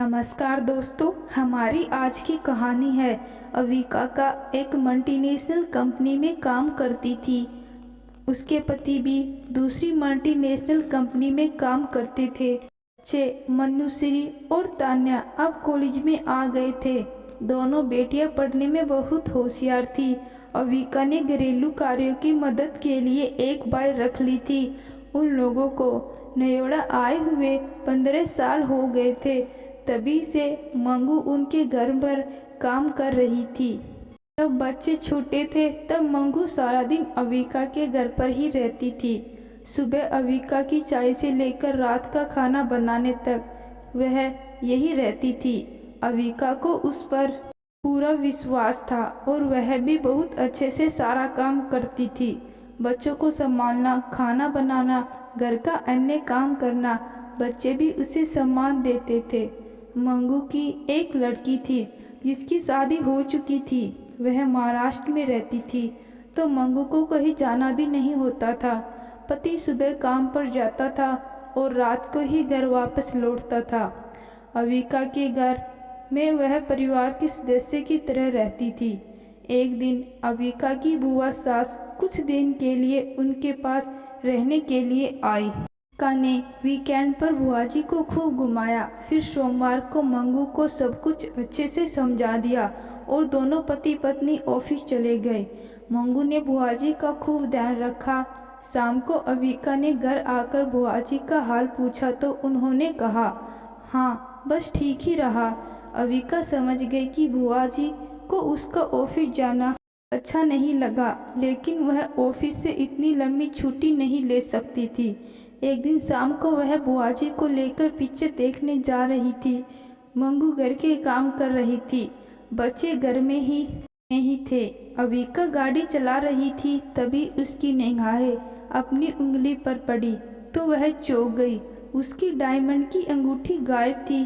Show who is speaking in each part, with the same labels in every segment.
Speaker 1: नमस्कार दोस्तों, हमारी आज की कहानी है अविका का। एक मल्टीनेशनल कंपनी में काम करती थी। उसके पति भी दूसरी मल्टीनेशनल कंपनी में काम करते थे। बच्चे मनुश्री और तान्या अब कॉलेज में आ गए थे। दोनों बेटियां पढ़ने में बहुत होशियार थी। अविका ने घरेलू कार्यों की मदद के लिए एक बाई रख ली थी। उन लोगों को नोएडा आए हुए 15 साल हो गए थे। तभी से मंगू उनके घर पर काम कर रही थी। जब बच्चे छोटे थे तब मंगू सारा दिन अविका के घर पर ही रहती थी। सुबह अविका की चाय से लेकर रात का खाना बनाने तक वह यही रहती थी। अविका को उस पर पूरा विश्वास था और वह भी बहुत अच्छे से सारा काम करती थी। बच्चों को संभालना, खाना बनाना, घर का अन्य काम करना, बच्चे भी उसे सम्मान देते थे। मंगू की एक लड़की थी जिसकी शादी हो चुकी थी। वह महाराष्ट्र में रहती थी तो मंगू को कहीं जाना भी नहीं होता था। पति सुबह काम पर जाता था और रात को ही घर वापस लौटता था। अविका के घर में वह परिवार के सदस्य की तरह रहती थी। एक दिन अविका की बुआ सास कुछ दिन के लिए उनके पास रहने के लिए आई। अविका ने वीकेंड पर बुआजी को खूब घुमाया। फिर सोमवार को मंगू को सब कुछ अच्छे से समझा दिया और दोनों पति पत्नी ऑफिस चले गए। मंगू ने बुआजी का खूब ध्यान रखा। शाम को अविका ने घर आकर बुआजी का हाल पूछा तो उन्होंने कहा, हाँ बस ठीक ही रहा। अविका समझ गई कि बुआजी को उसका ऑफिस जाना अच्छा नहीं लगा, लेकिन वह ऑफिस से इतनी लंबी छुट्टी नहीं ले सकती थी। एक दिन शाम को वह बुआजी को लेकर पिक्चर देखने जा रही थी। मंगू घर के काम कर रही थी। बच्चे घर में ही थे। अविका गाड़ी चला रही थी। तभी उसकी निगाहें अपनी उंगली पर पड़ी तो वह चौंक गई। उसकी डायमंड की अंगूठी गायब थी।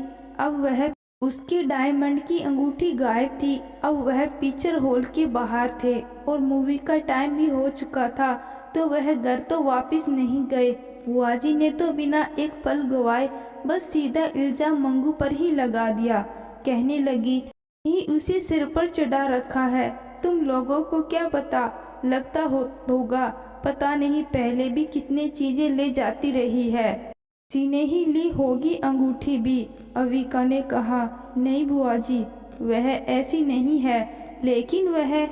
Speaker 1: अब वह पिक्चर हॉल के बाहर थे और मूवी का टाइम भी हो चुका था। तो वह घर तो वापस नहीं गए। बुआजी ने तो बिना एक पल गवाए बस सीधा इल्जाम मंगू पर ही लगा दिया। कहने लगी, ही उसे सिर पर चढ़ा रखा है। तुम लोगों को क्या पता लगता होगा, पता नहीं पहले भी कितनी चीजें ले जाती रही है। किसी ने ही ली होगी अंगूठी भी। अविका ने कहा, नहीं बुआजी, वह ऐसी नहीं है। लेकिन वह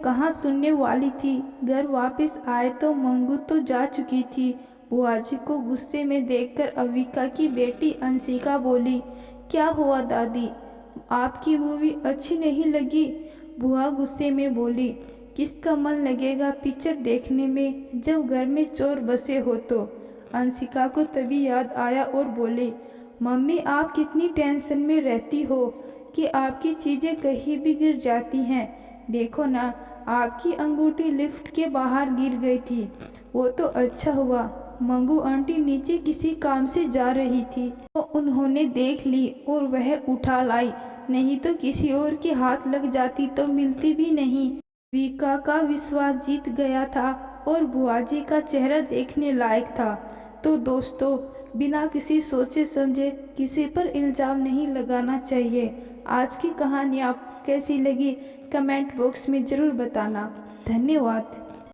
Speaker 1: कहाँ सुनने वाली थी। घर वापस आए तो मंगू तो जा चुकी थी। बुआजी को गुस्से में देखकर अविका की बेटी अंशिका बोली, क्या हुआ दादी, आपकी मूवी अच्छी नहीं लगी? बुआ गुस्से में बोली, किसका मन लगेगा पिक्चर देखने में जब घर में चोर बसे हो तो। अंशिका को तभी याद आया और बोली, मम्मी आप कितनी टेंशन में रहती हो कि आपकी चीज़ें कहीं भी गिर जाती हैं। देखो ना, आपकी अंगूठी लिफ्ट के बाहर गिर गई थी। वो तो अच्छा हुआ मंगू आंटी नीचे किसी काम से जा रही थी तो उन्होंने देख ली और वह उठा लाई, नहीं तो किसी और के हाथ लग जाती तो मिलती भी नहीं। अविका का विश्वास जीत गया था और बुआजी का चेहरा देखने लायक था। तो दोस्तों, बिना किसी सोचे समझे किसी पर इल्ज़ाम नहीं लगाना चाहिए। आज की कहानी आपको कैसी लगी कमेंट बॉक्स में ज़रूर बताना। धन्यवाद।